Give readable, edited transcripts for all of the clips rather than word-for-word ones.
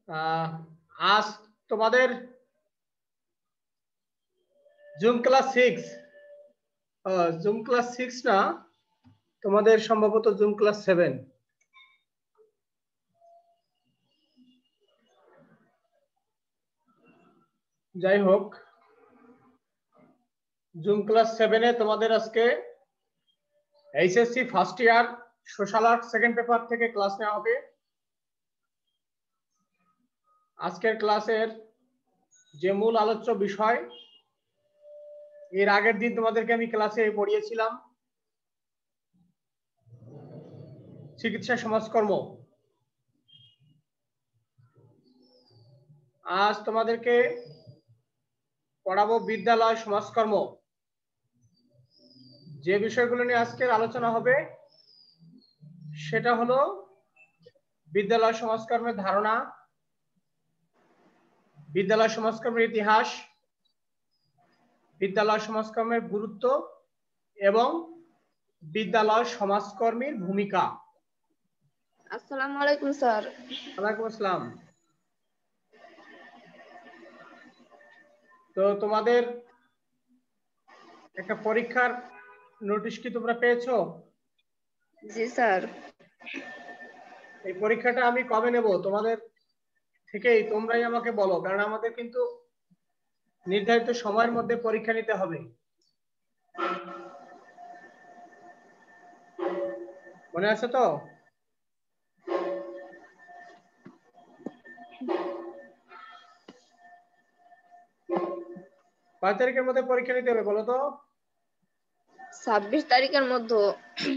আজ তোমাদের zoom class 6 zoom class 6 না, তোমাদের সম্ভবত জুম ক্লাস 7। যাই হোক, জুম ক্লাস 7 এ তোমাদের আজকে HSC first year social art second paper থেকে ক্লাস নেওয়া হবে। আজকের ক্লাসের যে মূল আলোচ্য বিষয়, এর আগের দিন তোমাদেরকে আমি ক্লাসে পড়িয়েছিলাম চিকিৎসা সমাজকর্ম। আজ তোমাদেরকে পড়াবো বিদ্যালয় সমাজকর্ম। যে বিষয়গুলো নিয়ে আজকের আলোচনা হবে সেটা হলো বিদ্যালয় সমাজকর্মের ধারণা, বিদ্যালয় সমাজকর্মের ইতিহাস, বিদ্যালয় সমাজকর্মের গুরুত্ব এবং বিদ্যালয় সমাজকর্মীর ভূমিকা। আসসালামু আলাইকুম স্যার। ওয়ালাইকুম আসসালাম। তো তোমাদের একটা পরীক্ষার নোটিশ কি তোমরা পেয়েছো? জি স্যার। এই পরীক্ষাটা আমি কবে নেব তোমাদের থেকেই তোমরাই আমাকে বলো, কারণ আমাদের কিন্তু নির্ধারিত সময়ের মধ্যে পরীক্ষা নিতে হবে। মনে আছে তো? কয় তারিখের মধ্যে পরীক্ষা নিতে হবে বলো তো? 26 তারিখের মধ্যে।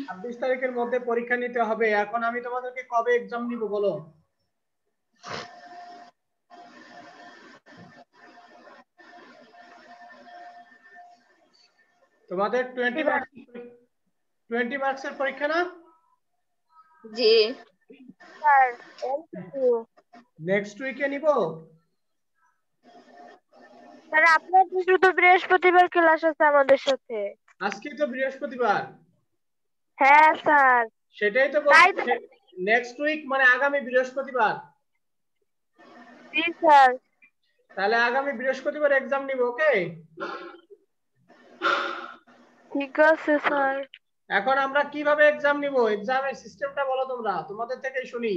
26 তারিখের মধ্যে পরীক্ষা নিতে হবে। এখন আমি তোমাদেরকে কবে এক্সাম নিব বলো? তোমাদের 20 মার্কসের পরীক্ষা না? জি স্যার। এমসিকিউ নেক্সট উইকে নিব। স্যার, আপনার শুধু বৃহস্পতিবার ক্লাস আছে আমাদের সাথে। আজকে তো বৃহস্পতিবার। হ্যাঁ স্যার। সেটাই তো তাই বলছি, নেক্সট উইক মানে আগামী বৃহস্পতিবার। জি স্যার। তাহলে আগামী বৃহস্পতিবার এক্সাম নিব, ওকে? ঠিক আছে স্যার। এখন আমরা কিভাবে এক্সাম নিব, এক্সামের সিস্টেমটা বলো তোমরা, তোমাদের থেকেই শুনি।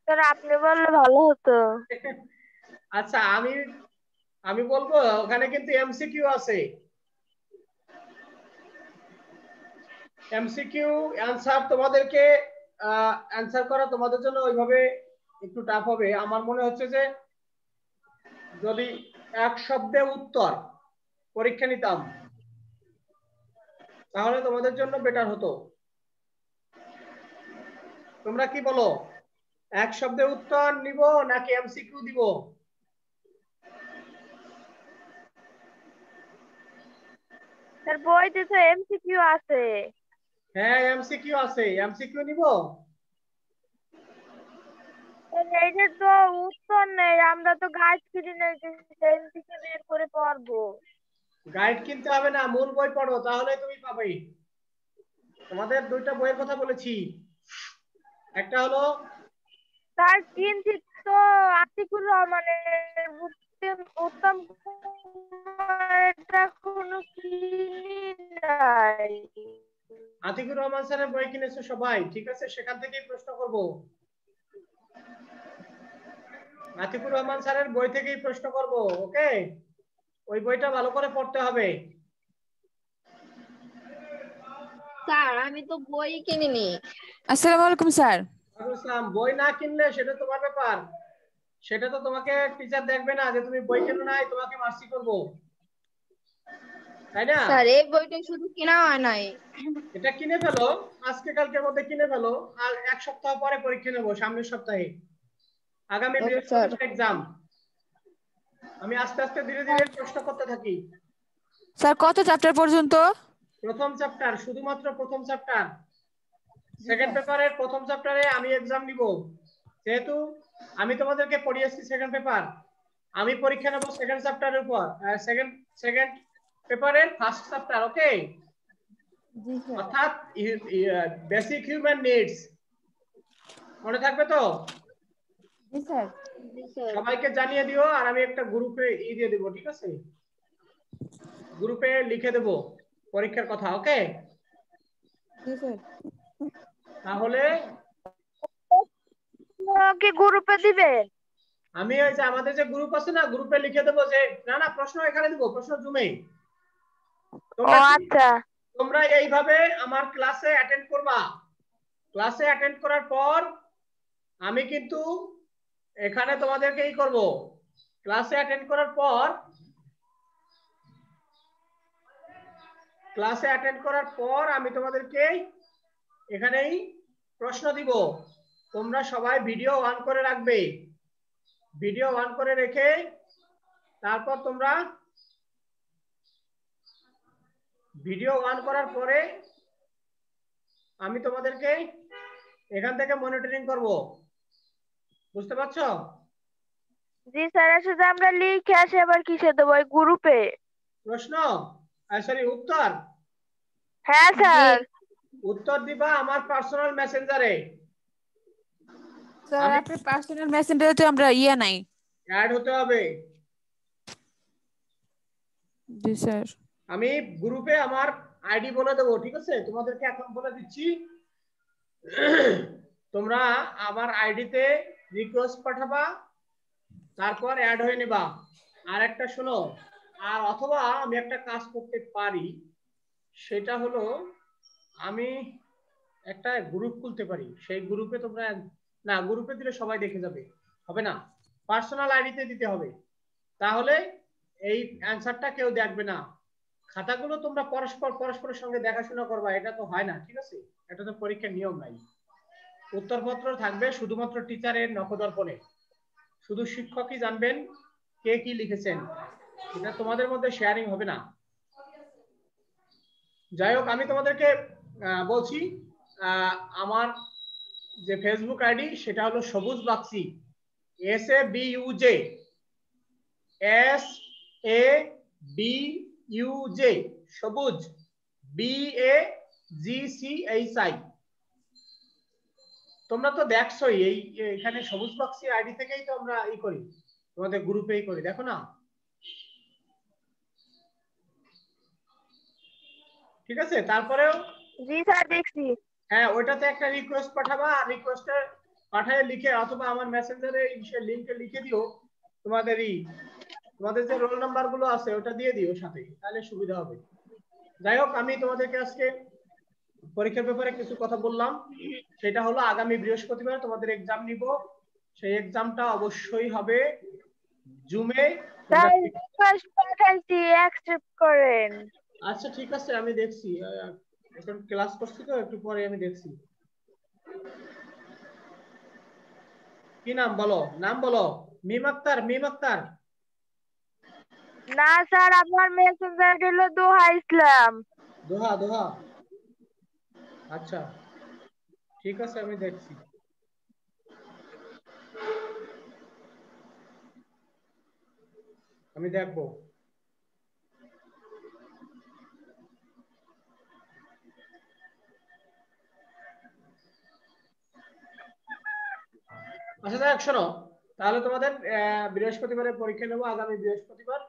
স্যার, আপনি বললে ভালো হতো। আচ্ছা, আমি আমি বলবো, ওখানে কিন্তু এমসিকিউ আছে। এমসিকিউ অ্যানসার তোমাদেরকে অ্যানসার করা তোমাদের জন্য ওইভাবে একটু টাফ হবে। আমার মনে হচ্ছে যে যদি এক শব্দে উত্তর পরীক্ষা নিতাম তাহলে তোমাদের জন্য বেটার হতো। তোমরা কি বলো, এক শব্দে উত্তর নিব নাকি এমসিকিউ দিব? স্যার, বইতে তো এমসিকিউ আছে। হ্যাঁ, এমসিকিউ আছে, এমসিকিউ নিব। এইটা তো উত্তর নেই, আমরা তো গাইড কিনে এমসিকিউ বের করে পড়বো। গাইড কিনতে হবে না, মূল বই পড়ো, তাহলে তুমি পাবে। তোমাদের দুইটা বইয়ের কথা বলেছি, একটা হলো স্যার, কিনছি তো আতিকুর রহমানের উত্তম কুমারের এখনো কিনি নাই। আতিকুর রহমান স্যারের বই কিনেছো সবাই? ঠিক আছে, সেখান থেকেই প্রশ্ন করব। আতিকুর রহমান স্যারের বই থেকেই প্রশ্ন করব, ওকে? ওই বইটা ভালো করে পড়তে হবে। স্যার, আমি তো বই কিনিনি। আসসালামু আলাইকুম স্যার। ইসলাম, বই না কিনলে সেটা তোমার ব্যাপার, সেটা তো তোমাকে টিচার দেখবে না যে তুমি বই কেনো নাই, তোমাকে মার্সি করব, তাই না? স্যার, এই বইটা শুধু কেনা হয় নাই। এটা কিনে ফেলো, আজকে কালকের মধ্যে কিনে ফেলো, আর এক সপ্তাহ পরে পরীক্ষা নেবো, সামনের সপ্তাহে, আগামী ওকে স্যার। বৃহস্পতিবার এক্সাম। আমি আস্তে আস্তে ধীরে ধীরে প্রশ্ন করতে থাকি। স্যার, কত চ্যাপ্টার পর্যন্ত? প্রথম চ্যাপ্টার, শুধুমাত্র প্রথম চ্যাপ্টার। সেকেন্ড পেপারের প্রথম চ্যাপ্টারে আমি এক্সাম নিব, যেহেতু আমি তোমাদেরকে পড়িয়েছি সেকেন্ড পেপার, আমি পরীক্ষা নেব সেকেন্ড চ্যাপ্টারের উপর, সেকেন্ড সেকেন্ড পেপারের ফার্স্ট চ্যাপ্টার, ওকে? জি স্যার। অর্থাৎ বেসিক হিউম্যান নিডস। মনে থাকবে তো? জি স্যার। সবাইকে জানিয়ে দিও, আর আমি একটা গ্রুপে দিয়ে দেবো, ঠিক আছে? গ্রুপে লিখে দেবো পরীক্ষার কথা। ওকে, জি স্যার। তাহলে কি গ্রুপে দিবেন? আমি ওই যে আমাদের যে গ্রুপ আছে না, গ্রুপে লিখে দেবো যে না প্রশ্ন এখানে দেবো, প্রশ্ন জুমে। ও আচ্ছা। তোমরা এইভাবে আমার ক্লাসে অ্যাটেন্ড করবা। ক্লাসে অ্যাটেন্ড করার পর আমি কিন্তু এখানে তোমাদেরকে করব। ক্লাসে অ্যাটেন্ড করার পর আমি তোমাদেরকে এখানেই প্রশ্ন দিব। তোমরা সবাই ভিডিও অন করে রাখবে। ভিডিও অন করে রেখে তারপর তোমরা ভিডিও অন করার পরে আমি তোমাদেরকে এখান থেকে মনিটরিং করব। বুঝতে পারছো? জি স্যার, আসলে আমরা লিখে আসি আবার কিসে দেবো? ওই গ্রুপে প্রশ্ন সরি উত্তর? হ্যাঁ স্যার। উত্তর দিবা আমার পার্সোনাল মেসেঞ্জারে। স্যার আপনার পার্সোনাল মেসেঞ্জারে তো আমরা নাই, অ্যাড হতে হবে। জি স্যার। আমি গ্রুপে আমার আইডি বলে দেবো, ঠিক আছে? তোমাদেরকে এখন বলে দিচ্ছি। তোমরা আমার আইডিতে রিকোয়েস্ট পাঠাবা, তারপর অ্যাড হয়ে নেবা। আর একটা শোনো, আর অথবা আমি একটা কাজ করতে পারি, সেটা হলো আমি একটা গ্রুপ খুলতে পারি। সেই গ্রুপে তোমরা, না গ্রুপে দিলে সবাই দেখে যাবে, হবে না, পার্সোনাল আইডিতে দিতে হবে। তাহলে এই অ্যানসারটা কেউ দেখবে না। খাতাগুলো তোমরা পরস্পরের সঙ্গে দেখাশোনা করবা, এটা তো হয় না, ঠিক আছে? এটা তো পরীক্ষার নিয়ম নাই। উত্তরপত্র থাকবে শুধুমাত্র টিচারের নখদর্পণে, শুধু শিক্ষকই জানবেন কে কি লিখেছেন, এটা তোমাদের মধ্যে শেয়ারিং হবে না। যাই হোক, আমি তোমাদেরকে বলছি, আমার যে ফেসবুক আইডি সেটা হলো সবুজ বাক্সি, SABUJ, SABUJ, সবুজ, BAGCHI। তোমরা তো দেখছোই, এখানে সবুজ বাক্সি আইডি থেকেই তো আমরা করি, তোমাদের গ্রুপেই করি, দেখো না? ঠিক আছে? তারপরেও জি স্যার দেখছি। হ্যাঁ, ওইটাতে একটা রিকোয়েস্ট পাঠাবা, আর রিকোয়েস্টে পাঠায় লিখে অথবা আমার মেসেঞ্জারে লিংকে লিখে দিও তোমাদের যে রোল নাম্বার গুলো আছে ওটা দিয়ে দিও সাথে, তাহলে সুবিধা হবে। যাই হোক, আমি তোমাদেরকে আজকে পরীক্ষার ব্যাপারে কিছু কথা বললাম। সেটা হলো আগামী বৃহস্পতিবার তোমাদের এক্সাম নিব। সেই এক্সামটা অবশ্যই হবে জুমে। স্যার রিকোয়েস্ট পাঠাইছি, অ্যাকসেপ্ট করেন। আচ্ছা ঠিক আছে, আমি দেখছি, এখন ক্লাস করছি তো, একটু পরে আমি দেখছি। কি নাম বলো, নাম বলো। মিম আক্তার, মিম আক্তার? না স্যার, আমার মেসেঞ্জার হলো দোহা ইসলাম। দোহা, দোহা, আচ্ছা ঠিক আছে, আমি দেখছি। আমি দেখবো। আচ্ছা দেখ, শোনো, তাহলে তোমাদের বৃহস্পতিবারে পরীক্ষা নেবো, আগামী বৃহস্পতিবার,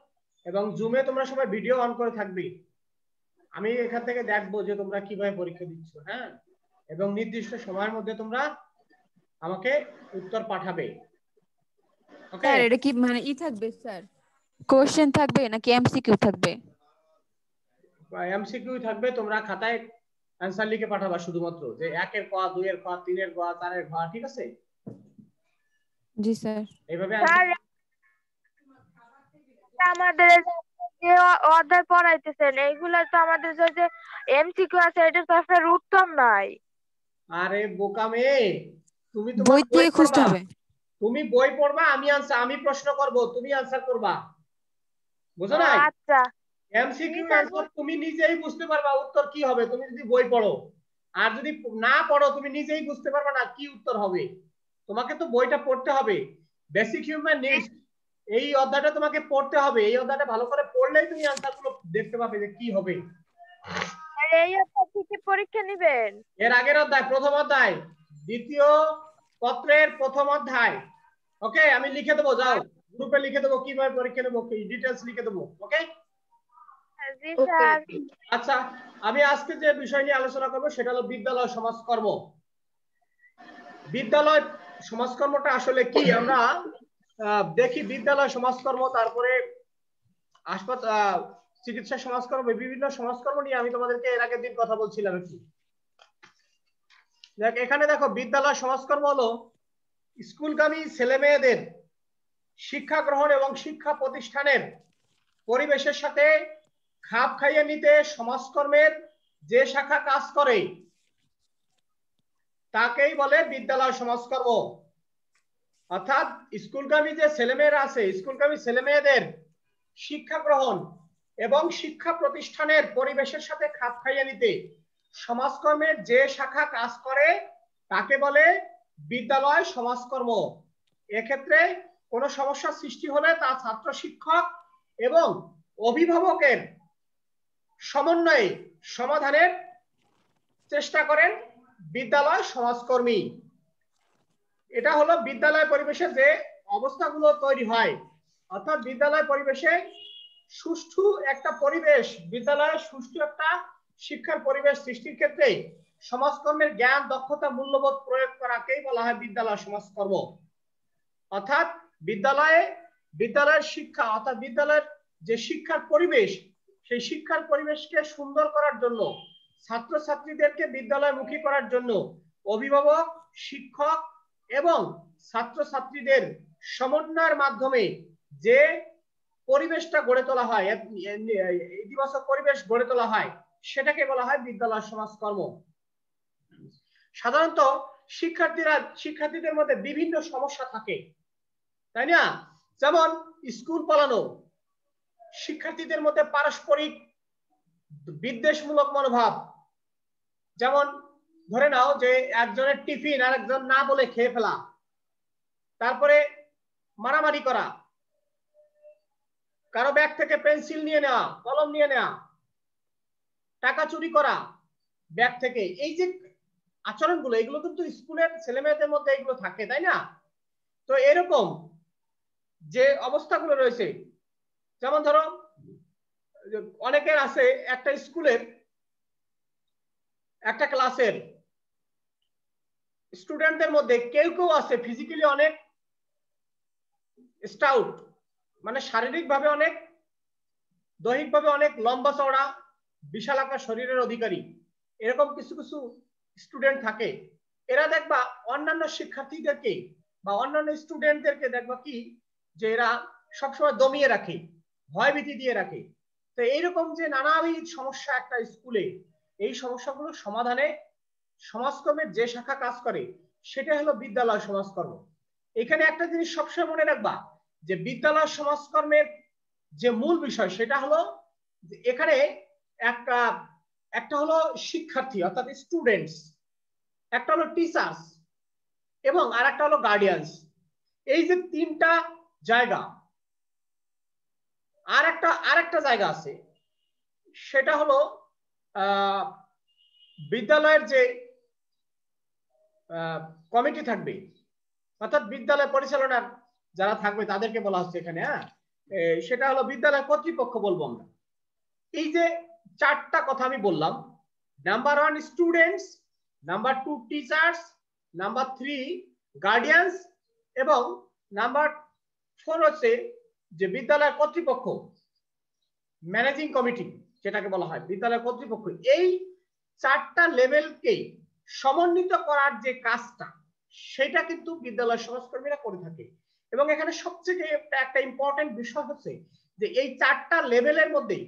এবং জুমে তোমরা সবাই ভিডিও অন করে থাকবে। আমি এখান থেকে দেখবো যে তোমরা কিভাবে পরীক্ষা দিচ্ছ, হ্যাঁ, এবং নির্দিষ্ট সময়ের মধ্যে তোমরা আমাকে উত্তর পাঠাবে। ওকে? স্যার এটা কি মানে থাকবে স্যার, কোশ্চেন থাকবে নাকি এমসিকিউ থাকবে? এমসিকিউ থাকবে, তোমরা খাতায় অ্যানসার লিখে পাঠাবা শুধুমাত্র, যে 1 এর ক, 2 এর ক, 3 এর ক, 4 এর খ, ঠিক আছে? জি স্যার। এইভাবে স্যার আমাদের যে অধ্যায় পড়াইতেছেন এইগুলা তো আমাদের যে এমসিকিউ আছে, এটা তো আপনার উত্তর নাই। আরে বোকা মেয়ে, তুমি তোমার বই বই থেকে খুঁজতে পড়বা, হবে। তুমি বই পড়বা, আমি প্রশ্ন করব, তুমি অ্যানসার করবা, বুঝো নাই? আচ্ছা। এমসিকিউ অ্যানসার তুমি নিজেই বুঝতে পারবা উত্তর কি হবে, তুমি যদি বই পড়ো। আর যদি না পড়ো, তুমি নিজেই বুঝতে পারবা না কি উত্তর হবে। তোমাকে তো বইটা পড়তে হবে। বেসিক হিউম্যান নিডস, এই অধ্যায়টা তোমাকে পড়তে হবে। এই অধ্যায়টা ভালো করে পড়লেই তুমি অ্যানসারগুলো দেখতে পাবে যে কি হবে। আর এই অধ্যায় থেকে পরীক্ষা নেবেন? এর আগের অধ্যায়, প্রথম অধ্যায়, দ্বিতীয় পত্রের প্রথম অধ্যায়। ওকে, আমি লিখে দেবো, যাও গ্রুপে লিখে দেবো কিভাবে পরীক্ষা নেবো, কি ডিটেইলস লিখে দেবো। ওকে জি স্যার। আচ্ছা, আমি আজকে যে বিষয় নিয়ে আলোচনা করব সেটা হলো বিদ্যালয় সমাজকর্ম। বিদ্যালয় সমাজকর্মটা আসলে কি আমরা দেখি। বিদ্যালয় সমাজকর্ম, তারপরে হাসপাতাল চিকিৎসা সমাজকর্ম, বিভিন্ন সমাজকর্ম নিয়ে আমি তোমাদেরকে এর আগের দিন কথা বলছিলাম একটু। দেখ এখানে দেখো, বিদ্যালয় সমাজকর্ম হলো স্কুলগামী ছেলে মেয়েদের শিক্ষা গ্রহণ এবং শিক্ষা প্রতিষ্ঠানের পরিবেশের সাথে খাপ খাইয়ে নিতে সমাজকর্মের যে শাখা কাজ করে তাকেই বলে বিদ্যালয় সমাজকর্ম। অর্থাৎ স্কুলগামী যে ছেলেমেয়েরা আছে, স্কুলগামী ছেলেমেয়েদের শিক্ষা গ্রহণ এবং শিক্ষা প্রতিষ্ঠানের পরিবেশের সাথে খাপ খাইয়ে নিতে সমাজকর্মের যে শাখা কাজ করে তাকে বলে বিদ্যালয় সমাজকর্ম। এক্ষেত্রে কোনো সমস্যা সৃষ্টি হলে তা ছাত্র শিক্ষক এবং অভিভাবকের সমন্বয়ে সমাধানের চেষ্টা করেন বিদ্যালয় সমাজকর্মী। এটা হলো বিদ্যালয় পরিবেশে যে অবস্থাগুলো তৈরি হয়, অর্থাৎ বিদ্যালয় পরিবেশে সুষ্ঠু একটা পরিবেশ, বিদ্যালয়ে সুষ্ঠু একটা শিক্ষার পরিবেশ সৃষ্টির ক্ষেত্রে সমাজকর্মের জ্ঞান, দক্ষতা, মূল্যবোধ প্রয়োগ করাকেই বলা হয় বিদ্যালয় সমাজকর্ম। অর্থাৎ বিদ্যালয়ের শিক্ষা, অর্থাৎ বিদ্যালয়ের যে শিক্ষার পরিবেশ, সেই শিক্ষার পরিবেশকে সুন্দর করার জন্য, ছাত্রছাত্রীদেরকে বিদ্যালয়মুখী করার জন্য অভিভাবক, শিক্ষক এবং ছাত্রছাত্রীদের সমন্বয়ের মাধ্যমে যে পরিবেশটা গড়ে তোলা হয়, ইতিবাচক পরিবেশ গড়ে তোলা হয়, সেটাকে বলা হয় বিদ্যালয় সমাজকর্ম। সাধারণত শিক্ষার্থীদের মধ্যে বিভিন্ন সমস্যা থাকে, তাই না? যেমন স্কুল পালানো, শিক্ষার্থীদের মধ্যে পারস্পরিক বিদ্বেষমূলক মনোভাব। যেমন ধরে নাও যে একজনের টিফিন আর একজন না বলে খেয়ে ফেলা, তারপরে মারামারি করা, কারো ব্যাগ থেকে পেন্সিল নিয়ে নেওয়া, কলম নিয়ে নেওয়া, টাকা চুরি করা ব্যাগ থেকে। এই যে আচরণগুলো, এগুলো কিন্তু স্কুলের ছেলেমেয়েদের মধ্যে এগুলো থাকে, তাই না? তো এরকম যে অবস্থাগুলো রয়েছে, যেমন ধরো অনেকের আছে একটা স্কুলের একটা ক্লাসের স্টুডেন্টদের মধ্যে কেউ কেউ আছে ফিজিক্যালি অনেক স্টাউট, মানে শারীরিকভাবে অনেক, দৈহিকভাবে অনেক লম্বা চওড়া, বিশালাকার শরীরের অধিকারী। এরকম কিছু কিছু স্টুডেন্ট থাকে। এরা দেখবা অন্যান্য শিক্ষার্থীদেরকে বা অন্যান্য স্টুডেন্টদেরকে দেখবা কি যে এরা সবসময় দমিয়ে রাখে, ভয়ভীতি দিয়ে রাখে। তো এইরকম যে নানাবিধ সমস্যা একটা স্কুলে, এই সমস্যাগুলো সমাধানে সমাজকর্মের যে শাখা কাজ করে সেটা হলো বিদ্যালয় সমাজকর্ম। এখানে একটা জিনিস সবসময় মনে রাখবা যে বিদ্যালয় সমাজকর্মের যে মূল বিষয় সেটা হলো এখানে একটা হলো শিক্ষার্থী অর্থাৎ স্টুডেন্টস, একটা হলো টিচার্স এবং আর একটা হলো গার্ডিয়ানস। এই যে তিনটা জায়গা, আর একটা জায়গা আছে, সেটা হলো বিদ্যালয়ের যে কমিটি থাকবে, অর্থাৎ বিদ্যালয় পরিচালনার যারা থাকবে তাদেরকে বলা হচ্ছে এখানে। হ্যাঁ, সেটা হলো বিদ্যালয় কর্তৃপক্ষ বলবো আমরা। এই যে চারটা কথা আমি বললাম, number 1 students, number 2 teachers, number 3 guardians এবং নাম্বার 4 হচ্ছে যে বিদ্যালয় কর্তৃপক্ষ, ম্যানেজিং কমিটি যেটাকে বলা হয় বিদ্যালয় কর্তৃপক্ষ। এই চারটা লেভেলকে সমন্বিত করার যে কাজটা, সেটা কিন্তু বিদ্যালয় সমাজকর্মীরা করে থাকে। এবং এখানে সবচেয়ে একটা ইম্পর্টেন্ট বিষয় হচ্ছে যে এই চারটা লেভেলের মধ্যে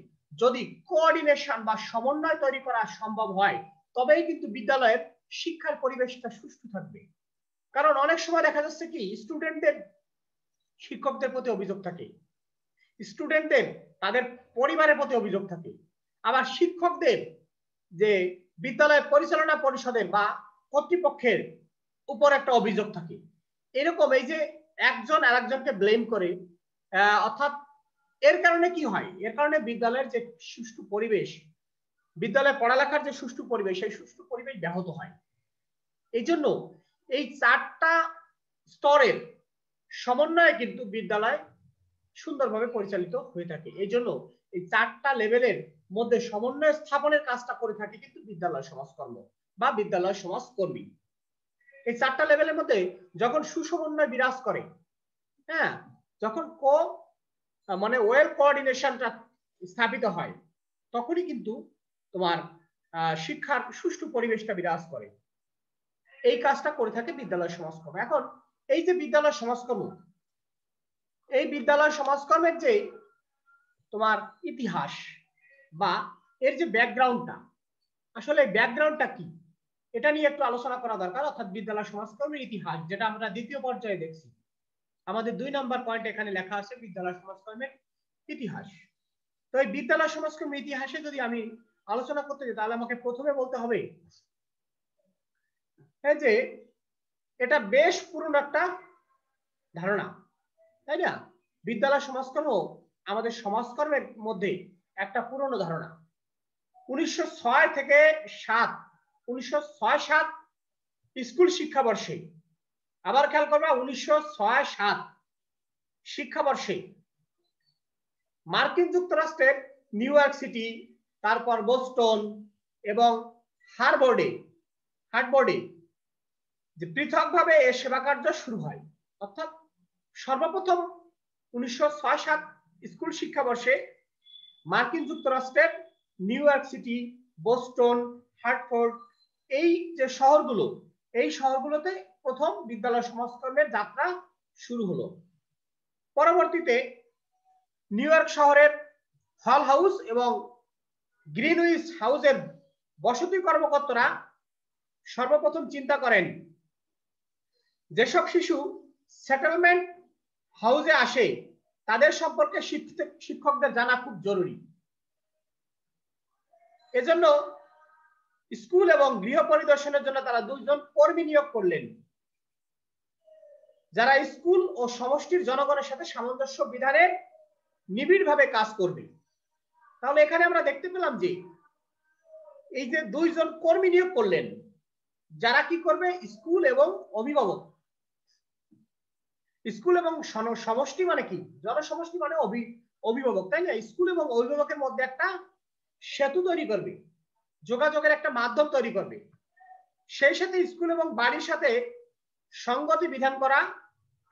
যদি কোঅর্ডিনেশন বা সমন্বয় তৈরি করা সম্ভব হয়, তবেই কিন্তু বিদ্যালয়ের শিক্ষার পরিবেশটা সুষ্ঠু থাকবে। কারণ অনেক সময় দেখা যাচ্ছে কি স্টুডেন্টদের শিক্ষকদের প্রতি অভিযোগ থাকে, স্টুডেন্টদের তাদের পরিবারের প্রতি অভিযোগ থাকে, আবার শিক্ষকদের যে বিদ্যালয় পরিচালনা পরিষদের বা কর্তৃপক্ষের উপর একটা অভিযোগ থাকে। এরকম এই যে একজন আরেকজনকে ব্লেম করে, অর্থাৎ এর কারণে কি হয়, এর কারণে বিদ্যালয়ের যে সুষ্ঠু পরিবেশ, বিদ্যালয়ে পড়ালেখার যে সুষ্ঠু পরিবেশ, সেই সুষ্ঠু পরিবেশ ব্যাহত হয়। এই জন্য এই 4টা স্তরের সমন্বয়ে কিন্তু বিদ্যালয় সুন্দরভাবে পরিচালিত হয়ে থাকে। এই জন্য এই 4টা লেভেলের মধ্যে সমন্বয় স্থাপনের কাজটা করে থাকে কিন্তু বিদ্যালয় সমাজকর্ম বা বিদ্যালয় সমাজকর্মী। এই 4টা লেভেলের মধ্যে যখন সুসমন্বয় বিরাজ করে, হ্যাঁ, যখন মানে ওয়েল কোঅর্ডিনেশনটা স্থাপিত হয়, তখনই কিন্তু তোমার শিক্ষার সুষ্ঠু পরিবেশটা বিরাজ করে। এই কাজটা করে থাকে বিদ্যালয় সমাজকর্ম। এখন এই যে বিদ্যালয় সমাজকর্ম, এই বিদ্যালয় সমাজকর্মের যে তোমার ইতিহাস বা এর যে ব্যাকগ্রাউন্ডটা, আসলে ব্যাকগ্রাউন্ডটা কি, এটা নিয়ে একটু আলোচনা করা দরকার। অর্থাৎ বিদ্যালয় সমাজকর্মের ইতিহাস, যেটা আমরা দ্বিতীয় পর্যায়ে দেখছি, আমাদের 2 নম্বর পয়েন্ট এখানে লেখা আছে বিদ্যালয় সমাজকর্মের ইতিহাস। তো এই বিদ্যালয় সমাজকর্মের ইতিহাসে যদি আমি আলোচনা করতে যাই, তাহলে আমাকে প্রথমে বলতে হবে যে এটা বেশ পুরনো একটা ধারণা, তাই না? বিদ্যালয় সমাজকর্ম আমাদের সমাজকর্মের মধ্যে একটা পুরনো ধারণা। 1906 থেকে 1906-07 স্কুল শিক্ষাবর্ষে, আবার খেয়াল করবা 1906-07 শিক্ষাবর্ষে মার্কিন যুক্তরাষ্ট্রের নিউ ইয়র্ক সিটি, তারপর বোস্টন এবং হার্ভার্ডে যে পৃথকভাবে এ সেবা কার্য শুরু হয়। অর্থাৎ সর্বপ্রথম 1906-07 স্কুল শিক্ষাবর্ষে মার্কিন যুক্তরাষ্ট্রের new York city, Boston, Hartford, এই যে শহরগুলো, এই শহরগুলোতে প্রথম বিদ্যালয় সমাজকর্মের যাত্রা শুরু হলো। পরবর্তীতে নিউ ইয়র্ক শহরের হল হাউস এবং গ্রিনউইচ হাউসের বসতি কর্মকর্তারা সর্বপ্রথম চিন্তা করেন যেসব শিশু সেটেলমেন্ট হাউসে আসে তাদের সম্পর্কে শিক্ষকদের জানা খুব জরুরি। এজন্য স্কুল এবং গৃহ পরিদর্শনের জন্য তারা 2 জন কর্মী নিয়োগ করলেন, যারা স্কুল ও সমষ্টির জনগণের সাথে সামঞ্জস্য বিধানের নিবিড়ভাবে কাজ করবে। তাহলে এখানে আমরা দেখতে পেলাম যে এই যে 2 জন কর্মী নিয়োগ করলেন, যারা কি করবে, স্কুল এবং অভিভাবক। স্কুল এবং সমষ্টি মানে কি, জনসমষ্টি মানে অভিভাবক, তাই না? স্কুল এবং অভিভাবকের মধ্যে একটা সেতু তৈরি করবে, যোগাযোগের একটা মাধ্যম তৈরি করবে। সেই সাথে স্কুল এবং বাড়ির সাথে সংগতি বিধান করা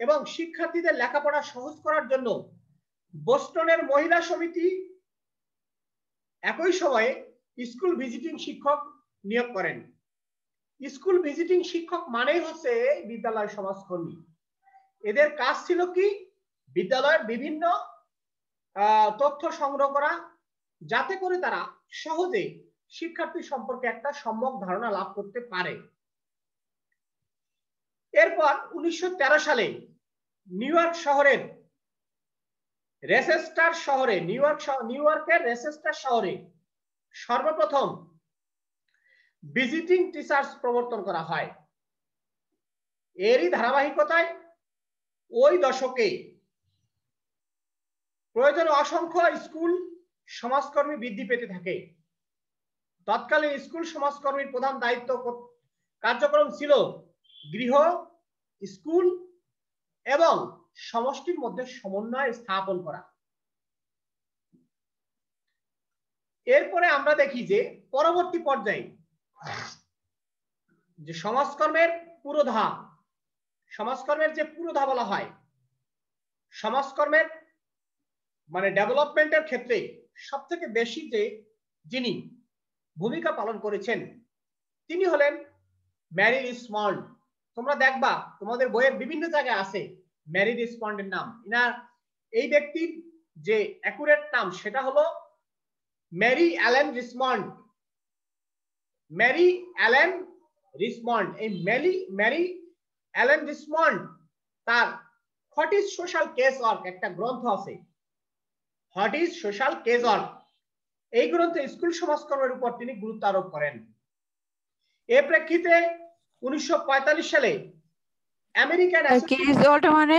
এবং শিক্ষার্থীদের লেখাপড়া সহজ করার জন্য বোস্টনের মহিলা সমিতি একই সময়ে স্কুল ভিজিটিং শিক্ষক নিয়োগ করেন। স্কুল ভিজিটিং শিক্ষক মানেই হচ্ছে বিদ্যালয় সমাজকর্মী। এদের কাজ ছিল কি, বিদ্যালয়ের বিভিন্ন তথ্য সংগ্রহ করা, যাতে করে তারা সহজে শিক্ষার্থী সম্পর্কে একটা সম্যক ধারণা লাভ করতে পারে। এরপর 1913 সালে নিউ ইয়র্ক শহরের রেচেস্টার শহরে, নিউ ইয়র্কের রেচেস্টার শহরে সর্বপ্রথম ভিজিটিং টিচার্স প্রবর্তন করা হয়। এরই ধারাবাহিকতায় ওই দশকে প্রয়োজনে অসংখ্য স্কুল সমাজকর্মী বৃদ্ধি পেতে থাকে। তৎকালীন স্কুল সমাজকর্মীর প্রধান দায়িত্ব কার্যক্রম ছিল গৃহ, স্কুল এবং সমষ্টির মধ্যে সমন্বয় স্থাপন করা। এরপরে আমরা দেখি যে পরবর্তী পর্যায়ে যে সমাজকর্মের পুরোধা, সমাজকর্মের যে পুরোধা বলা হয়, সমাজকর্মের মানে ডেভেলপমেন্টের ক্ষেত্রে সবথেকে বেশি যিনি ভূমিকা পালন করেছেন তিনি হলেন ম্যারি রিচমন্ড। তোমরা দেখবা তোমাদের বইয়ের বিভিন্ন জায়গায় আছে ম্যারি রিচমন্ডের নাম। এই ব্যক্তির যে অ্যাকুরেট নাম সেটা হলো Mary Allen Richmond. Mary Allen Richmond, এই ম্যারি অ্যালেন রিচমন্ড তার what is social case work একটা গ্রন্থ আছে, what is social case work. এই গ্রন্থে স্কুল সমাজকর্মের উপর তিনি গুরুত্ব আরোপ করেন। এর প্রেক্ষিতে 1945 সালে আমেরিকান কেস অল্ট মানে,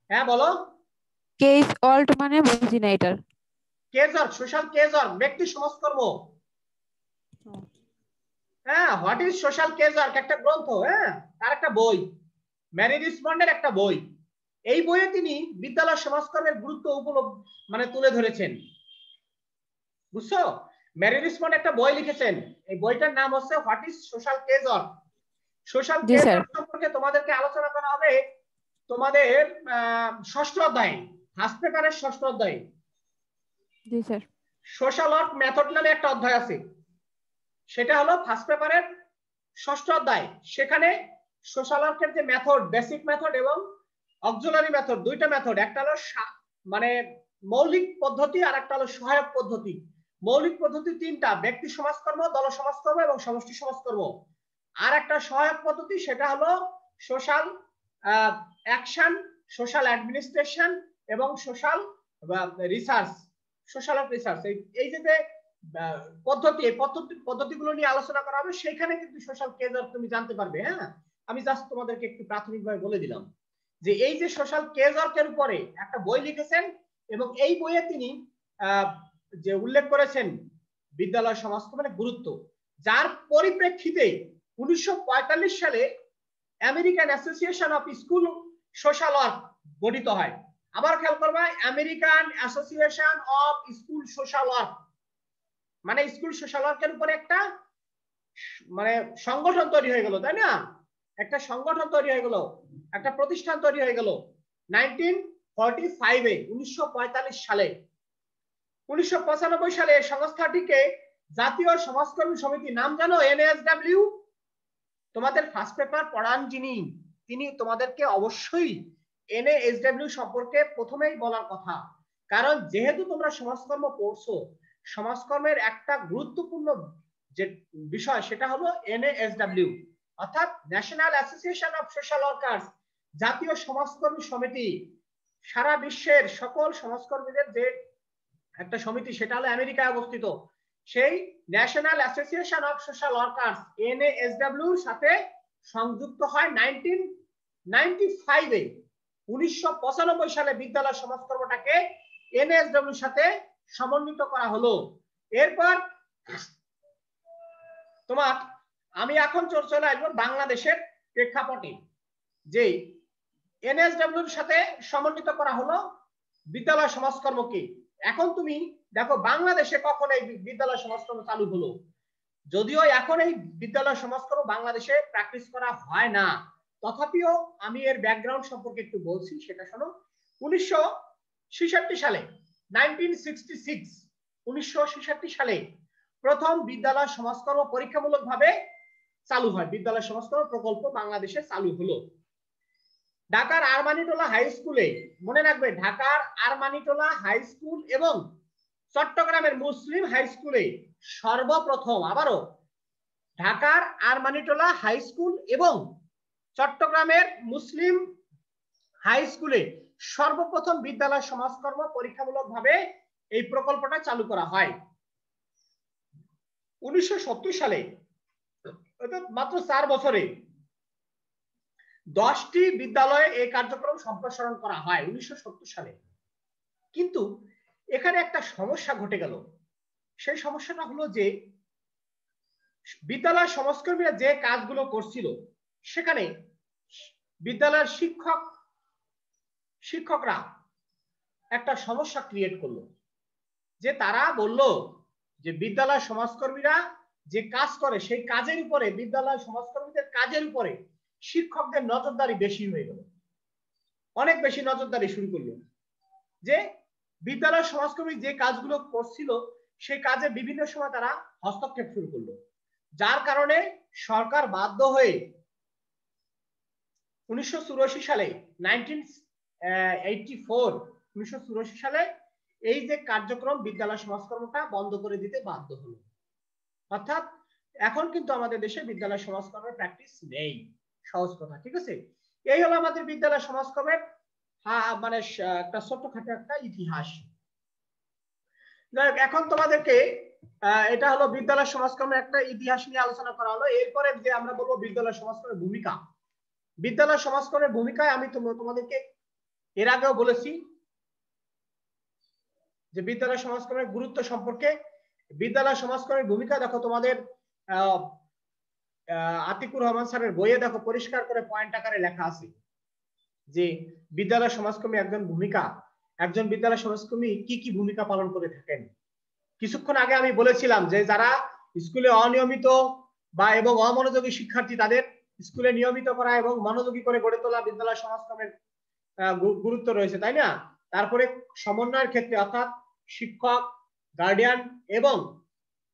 হ্যাঁ বলো, কেস অল্ট মানে বুঝি না এটার। Case work, social case work ব্যক্তি সমাজকর্ম, হ্যাঁ, what is social cage work একটা গ্রন্থ, হ্যাঁ, তার একটা বই, ম্যারি রিচমন্ডের একটা বই। এই বইয়ে তিনি বিদ্যালয় সমাজকর্মের গুরুত্ব মানে তুলে ধরেছেন, বুঝছো? ম্যারি রিচমন্ড একটা বই লিখেছেন, এই বইটার নাম হচ্ছে what is social cage work. Social G cage sir. Work সম্পর্কে তোমাদেরকে আলোচনা করা হবে তোমাদের ষষ্ঠ অধ্যায়ে, ফার্স্ট পেপারের ষষ্ঠ অধ্যায়ে। জি স্যার। সোশ্যাল ওয়ার্ক মেথড নামে একটা অধ্যায় আছে, সেটা হলো ফার্স্ট পেপারের ষষ্ঠ অধ্যায়। সেখানে সোশ্যাল ওয়ার্কের যে মেথড, বেসিক মেথড এবং অক্সিলারি মেথড, দুইটা মেথড, একটা হলো মানে মৌলিক পদ্ধতি আর একটা হলো সহায়ক পদ্ধতি। মৌলিক পদ্ধতি তিনটা, ব্যক্তি সমাজকর্ম, দল সমাজকর্ম এবং সমষ্টি সমাজকর্ম। আর একটা সহায়ক পদ্ধতি, সেটা হলো সোশ্যাল অ্যাকশন, সোশ্যাল অ্যাডমিনিস্ট্রেশন এবং সোশ্যাল রিসার্চ, সোশ্যাল রিসার্চ। এই যে পদ্ধতি, এই পদ্ধতিগুলো নিয়ে আলোচনা করা হবে, সেখানে কিন্তু সোশ্যাল কেজ ওয়ার্ক তুমি জানতে পারবে। হ্যাঁ, আমি জাস্ট তোমাদেরকে একটু প্রাথমিকভাবে বলে দিলাম যে এই যে সোশ্যাল কেজ ওয়ার্কের উপরে একটা বই লিখেছেন, এবং এই বইয়ে তিনি যে উল্লেখ করেছেন বিদ্যালয় সমাজকর্মের গুরুত্ব, যার পরিপ্রেক্ষিতে 1945 সালে American association of school social work গঠিত হয়। আবার খেয়াল করবা, American association of school social work, মানে স্কুল সোশ্যাল ওয়ার্কের উপরে একটা মানে সংগঠন তৈরি হয়ে গেল, তাই না? একটা সংগঠন তৈরি হয়ে গেল, একটা প্রতিষ্ঠান তৈরি হয়ে গেল 1945 এ, 1945 সালে। 1995 সালে সংস্থাটিকে জাতীয় সমাজকর্মী সমিতি, নাম জানো? এনএসডব্লিউ। তোমাদের ফার্স্ট পেপার পড়ান যিনি, তিনি তোমাদেরকে অবশ্যই এনএসডব্লিউ সম্পর্কে প্রথমেই বলার কথা, কারণ যেহেতু তোমরা সমাজকর্ম পড়ছো, সমাজকর্মের একটা গুরুত্বপূর্ণ যে বিষয় সেটা হলো এনএসডব্লিউ, অর্থাৎ national association of social workers, জাতীয় সমাজকর্মী সমিতি। সারা বিশ্বের সকল সমাজকর্মীদের যে একটা সমিতি, সেটা হলো আমেরিকায় অবস্থিত। সেই national association of social workers, NASW এর সাথে সংযুক্ত হয় 1995 এ। 1995 সালে বিদ্যালয় সমাজকর্মটাকে এনএএসডব্লিউ এর সাথে সমন্বিত করা হলো। এরপর তোমার আমি এখন চলে আসবো বাংলাদেশের প্রেক্ষাপটে, যে এনএএসডব্লিউ এর সাথে সমন্বিত করা হলো বিদ্যালয় সমাজকর্মকে। এখন তুমি দেখো বাংলাদেশে কখন এই বিদ্যালয় সমাজকর্ম চালু হলো। যদিও এখন এই বিদ্যালয় সমাজকর্ম বাংলাদেশে প্র্যাকটিস করা হয় না, তথাপিও আমি এর ব্যাকগ্রাউন্ড সম্পর্কে একটু বলছি, সেটা শোনো। 1966 সালে 1966 সালে প্রথম বিদ্যালয় সমাজকর্ম পরীক্ষামূলকভাবে চালু হয়। বিদ্যালয় সমাজকর্ম প্রকল্প বাংলাদেশে চালু হলো ঢাকার আরমানিটোলা হাই স্কুলে। মনে রাখবে, ঢাকার আরমানিটোলা হাই স্কুল এবং চট্টগ্রামের মুসলিম হাই স্কুলে সর্বপ্রথম, আবারও ঢাকার আরমানিটোলা হাই স্কুল এবং চট্টগ্রামের মুসলিম হাই স্কুলে সর্বপ্রথম বিদ্যালয় সমাজকর্ম পরীক্ষামূলকভাবে এই প্রকল্পটা চালু করা হয় 1970 সালে। অর্থাৎ মাত্র 4 বছরে 10টি বিদ্যালয়ে এই কার্যক্রম সম্প্রসারণ করা হয় 1970 সালে। কিন্তু এখানে একটা সমস্যা ঘটে গেল। সেই সমস্যাটা হলো যে বিদ্যালয় সমাজকর্মীরা যে কাজগুলো করছিল, সেখানে বিদ্যালয়ের শিক্ষকরা একটা সমস্যা ক্রিয়েট করলো, যে তারা বলল যে বিদ্যালয় সমাজকর্মীরা যে কাজ করে সেই কাজের উপরে, বিদ্যালয় সমাজকর্মীদের কাজের উপরে শিক্ষকদের নজরদারি বেশি হয়ে গেল, অনেক বেশি নজরদারি শুরু করলো। যে বিদ্যালয় সমাজকর্মী যে কাজগুলো করছিল সেই কাজে বিভিন্ন সময় তারা হস্তক্ষেপ শুরু করলো, যার কারণে সরকার বাধ্য হয়ে 1984 সালে 1984 সালে এই যে কার্যক্রম বিদ্যালয় সমাজকর্মটা বন্ধ করে দিতে বাধ্য হলো। অর্থাৎ এখন কিন্তু আমাদের দেশে বিদ্যালয় সমাজকর্মের প্র্যাকটিস নেই, সহজ কথা, ঠিক আছে? এই হলো আমাদের বিদ্যালয় সমাজকর্মের মানে একটা ছোটখাটো একটা ইতিহাস। এখন তোমাদেরকে এটা হলো বিদ্যালয় সমাজকর্মের একটা ইতিহাস নিয়ে আলোচনা করা হলো। এরপরে যে আমরা বলবো বিদ্যালয় সমাজকর্মের ভূমিকা। বিদ্যালয় সমাজকর্মের ভূমিকায় আমি তোমাদেরকে এর আগেও বলেছি যে বিদ্যালয় সমাজকর্মের গুরুত্ব সম্পর্কে। বিদ্যালয় সমাজকর্মের ভূমিকা দেখো, তোমাদের আতিকুর রহমান স্যারের বইয়ে দেখো পরিষ্কার করে পয়েন্ট আকারে লেখা আছে যে বিদ্যালয় সমাজকর্মী একজন বিদ্যালয় সমাজকর্মী কি কি ভূমিকা পালন করে থাকেন। কিছুক্ষণ আগে আমি বলেছিলাম যে যারা স্কুলে অনিয়মিত বা এবং অমনোযোগী শিক্ষার্থী তাদের স্কুলে নিয়মিত করা এবং মনোযোগী করে গড়ে তোলা বিদ্যালয় সমাজকর্মের গুরুত্ব রয়েছে, তাই না? তারপরে সমন্বয়ের ক্ষেত্রে অর্থাৎ শিক্ষক, গার্ডিয়ান এবং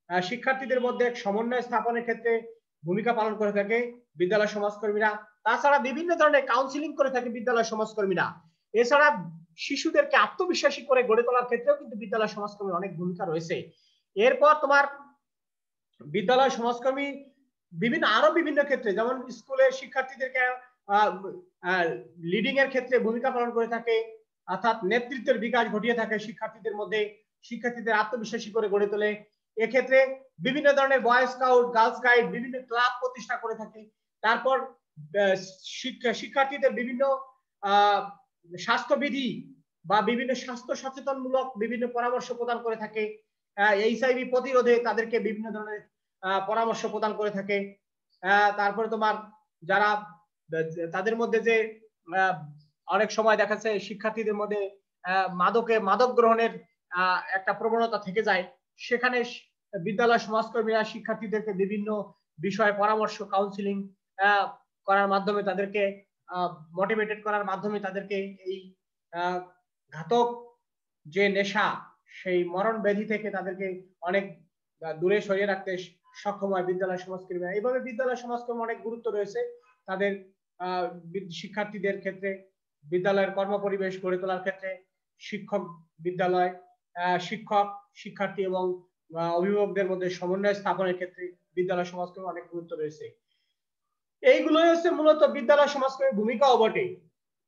শিক্ষার্থীদের মধ্যে সমন্বয় স্থাপনের ক্ষেত্রে ভূমিকা পালন করে থাকে বিদ্যালয় সমাজকর্মীরা। তাছাড়া বিভিন্ন ধরনের কাউন্সিলিং করে থাকে বিদ্যালয় সমাজকর্মীরা। এছাড়া শিশুদেরকে আত্মবিশ্বাসী করে গড়ে তোলার ক্ষেত্রেও কিন্তু বিদ্যালয় সমাজকর্মীর অনেক ভূমিকা রয়েছে। এরপর তোমার বিদ্যালয় সমাজকর্মী আরো বিভিন্ন ক্ষেত্রে, যেমন স্কুলের শিক্ষার্থীদেরকে লিডিং এর ক্ষেত্রে ভূমিকা পালন করে থাকে, অর্থাৎ নেতৃত্বের বিকাশ ঘটিয়ে থাকে শিক্ষার্থীদের মধ্যে, শিক্ষার্থীদের আত্মবিশ্বাসী করে গড়ে তোলে। এক্ষেত্রে বিভিন্ন ধরনের বয় স্কাউট, গার্লস গাইড, বিভিন্ন ক্লাব প্রতিষ্ঠা করে থাকে। তারপর শিক্ষার্থীদের বিভিন্ন স্বাস্থ্যবিধি বা বিভিন্ন স্বাস্থ্য সচেতনমূলক বিভিন্ন পরামর্শ প্রদান করে থাকে। এইচআইভি প্রতিরোধে তাদেরকে বিভিন্ন ধরনের পরামর্শ প্রদান করে থাকে। তারপরে তোমার যারা তাদের মধ্যে যে অনেক সময় দেখা যাচ্ছে শিক্ষার্থীদের মধ্যে মাদক গ্রহণের একটা প্রবণতা থেকে যায়, সেখানে বিদ্যালয় সমাজকর্মীরা শিক্ষার্থীদেরকে বিভিন্ন বিষয়ে পরামর্শ, কাউন্সিলিং করার মাধ্যমে তাদেরকে মোটিভেটেড করার মাধ্যমে তাদেরকে এই ঘাতক যে নেশা, সেই মরণ ব্যাধি থেকে তাদেরকে অনেক দূরে সরিয়ে রাখতে সক্ষম হয় বিদ্যালয় সমাজকর্মীরা। এইভাবে বিদ্যালয় সমাজকর্মী অনেক গুরুত্ব রয়েছে তাদের শিক্ষার্থীদের ক্ষেত্রে, বিদ্যালয়ের কর্মপরিবেশ গড়ে তোলার ক্ষেত্রে, বিদ্যালয় শিক্ষক, শিক্ষার্থী এবং অভিভাবকদের মধ্যে সমন্বয় স্থাপনের ক্ষেত্রে বিদ্যালয় সমাজকর্মী অনেক গুরুত্ব রয়েছে। এইগুলোই হচ্ছে মূলত বিদ্যালয় সমাজকর্মীর ভূমিকাও বটে।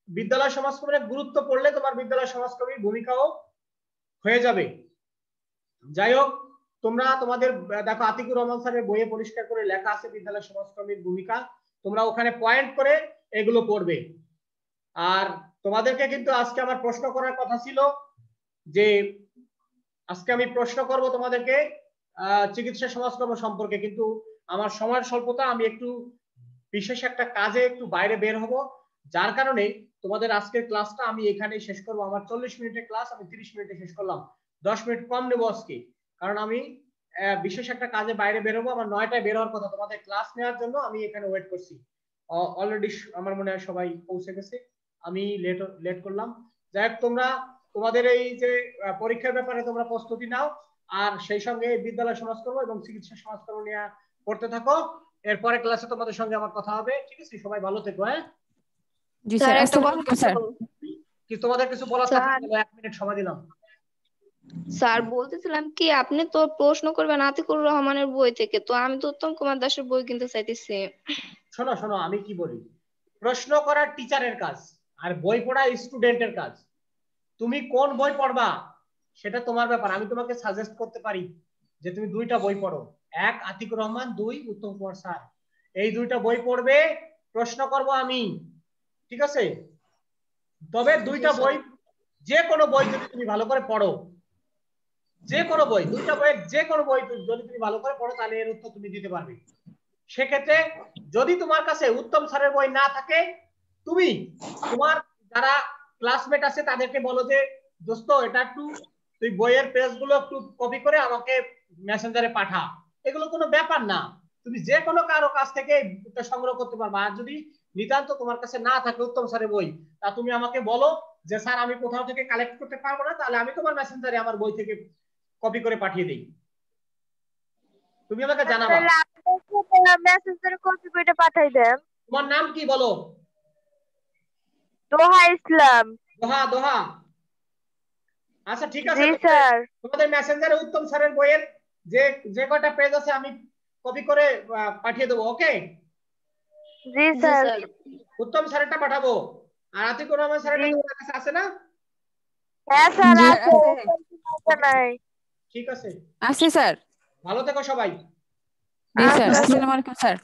বিদ্যালয় সমাজকর্মীর গুরুত্ব পড়লে তোমার বিদ্যালয় সমাজকর্মীর ভূমিকাও হয়ে যাবে। যাই হোক, তোমরা তোমাদের দেখো আতিকুর রহমান স্যারের বইয়ে পরিষ্কার করে লেখা আছে বিদ্যালয় সমাজকর্মীর ভূমিকা, তোমরা ওখানে পয়েন্ট করে এগুলো পড়বে। আর তোমাদেরকে কিন্তু আজকে আমার প্রশ্ন করার কথা ছিল যে আজকে আমি প্রশ্ন করব তোমাদেরকে চিকিৎসা সমাজকর্ম সম্পর্কে, কিন্তু আমার সময়ের স্বল্পতা, আমি একটু বিশেষ একটা কাজে একটু বাইরে বের হব, যার কারণে তোমাদের আজকের ক্লাসটা আমি এখানেই শেষ করব। আমার 40 মিনিটের ক্লাস আমি 30 মিনিটে শেষ করলাম, 10 মিনিট কম নেব আজকে, কারণ আমি বিশেষ একটা কাজে বাইরে বের হবো। আমার 9টায় বের হওয়ার কথা, তোমাদের ক্লাস নেওয়ার জন্য আমি এখানে ওয়েট করছি। অলরেডি আমার মনে হয় সবাই পৌঁছে গেছে, আমি লেট করলাম। যাই হোক, তোমরা তোমাদের এই যে পরীক্ষার ব্যাপারে তোমরা প্রস্তুতি নাও, আর সেই সঙ্গে বিদ্যালয় সমাজকর্ম এবং চিকিৎসা সমাজকর্ম নিয়ে পড়তে থাকো। এরপরে ক্লাসে তোমাদের সঙ্গে আমার কথা হবে, ঠিক আছে? সবাই ভালো থেকো। হ্যাঁ জি স্যার, আসসালামু আলাইকুম স্যার। কি তোমাদের কিছু বলার থাকলে 1 মিনিট সময় দিলাম। স্যার বলতেছিলাম কি, আপনি তো প্রশ্ন করবেন আতিকুর রহমানের বই থেকে, তো আমি তো উত্তম কুমার দাসের বই কিনতে চাইতেছি। শোনো আমি কি বলি, প্রশ্ন করা টিচারের কাজ আর বই পড়া স্টুডেন্টের কাজ। তুমি কোন বই পড়বা সেটা তোমার ব্যাপার। আমি তোমাকে সাজেস্ট করতে পারি যে তুমি 2টা বই পড়ো, 1 আতিকুর রহমান, 2 উত্তম কুমার স্যার। এই 2টা বই পড়বে, প্রশ্ন করব আমি, ঠিক আছে? তবে 2টা বই, যে কোনো বই যদি তুমি ভালো করে পড়ো, যে কোনো বই, 2টা বইয়ের যে কোনো বই যদি তুমি ভালো করে পড়ো, তাহলে এর উত্তর তুমি দিতে পারবে। সেক্ষেত্রে যদি তোমার কাছে উত্তম স্যারের বই না থাকে, তুমি তোমার যারা ক্লাসমেট আছে তাদেরকে বলো যে দোস্ত এটা একটু তুই বইয়ের পেজগুলো একটু কপি করে আমাকে মেসেঞ্জারে পাঠা। এগুলো কোনো ব্যাপার না, তুমি যে কোনো কারো কাছ থেকে সংগ্রহ করতে পারবা। আর যদি নিতান্ত তোমার কাছে না থাকে উত্তম স্যারের বই, তা তুমি আমাকে বলো যে স্যার আমি কোথাও থেকে কালেক্ট করতে পারবো না, তাহলে আমি তোমার মেসেঞ্জারে আমার বই থেকে কপি করে পাঠিয়ে দেই, তুমি আমাকে জানাবা। মেসেঞ্জারে কপি করে পাঠাই দেন। তোমার নাম কি বলো? দোহা ইসলাম। দোহা। আচ্ছা ঠিক আছে, জি স্যার। তোমাদের মেসেঞ্জারে উত্তম স্যারের বইয়ের যে কয়টা পেজ আছে আমি কপি করে পাঠিয়ে দেবো। ওকে? জি স্যার। উত্তম স্যারেরটা পাঠাবো, আর আতিকুর রহমান স্যারেরটা তোমাদের কাছে আছে না? হ্যাঁ স্যার আছে। নাই। ঠিক আছে, আছে স্যার। ভালো থেকো সবাই। জি স্যার, আসসালামু আলাইকুম স্যার।